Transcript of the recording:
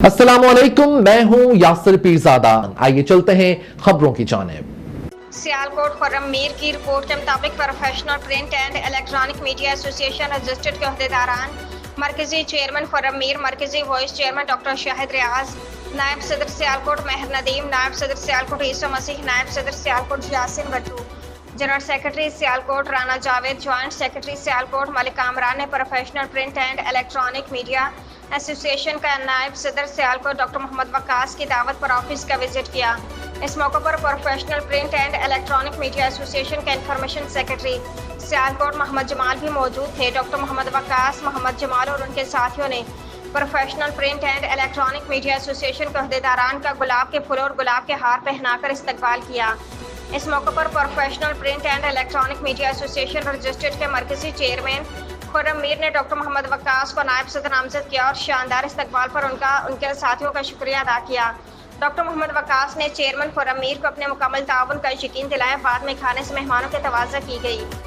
अस्सलाम वालेकुम, मैं हूं यासिर पीरज़ादा। आइए चलते हैं खबरों की जानिब। सियालकोट खुर्रम मीर की रिपोर्ट के मुताबिक professional print and electronic media association registered के अहदेदारान मरकजी चेयरमैन खुर्रम मीर, मरकजी वाइस चेयरमैन डॉक्टर शाहिद रियाज, नायब सदर सियालकोट महर नदीम, नायब सदर सियालकोट ईसा मसीह, नायब सदर Sialkot Yasin Battu, general secretary Sialkot Rana Javed, joint secretary Sialkot Malik Kamran ने professional print and electronic media association का नायब सदर सियालकोट डॉक्टर मोहम्मद वकास की दावत पर ऑफिस का विजिट किया। इस मौके पर professional print and electronic media association के इंफॉर्मेशन सेक्रेटरी सियालकोट मोहम्मद जमाल भी मौजूद थे। डॉक्टर मोहम्मद वकास, मोहम्मद जमाल और उनके साथियों ने professional print and electronic media association के अहदेदारान का गुलाब के फूल और गुलाब के हार पहनाकर इस्तकबाल किया। इस मौके पर professional print and electronic media association registered के मरकजी चेयरमैन खुर्रम मीर ने डॉक्टर मोहम्मद वकास को नायब सदर नामजद किया और शानदार इस्तकबाल पर उनके साथियों का शुक्रिया अदा किया। डॉक्टर मोहम्मद वकास ने चेयरमैन खुर्रम मीर को अपने मुकम्मल ताउन का यकीन दिलाया। बाद में खाने से मेहमानों की तवाज़ा की गई।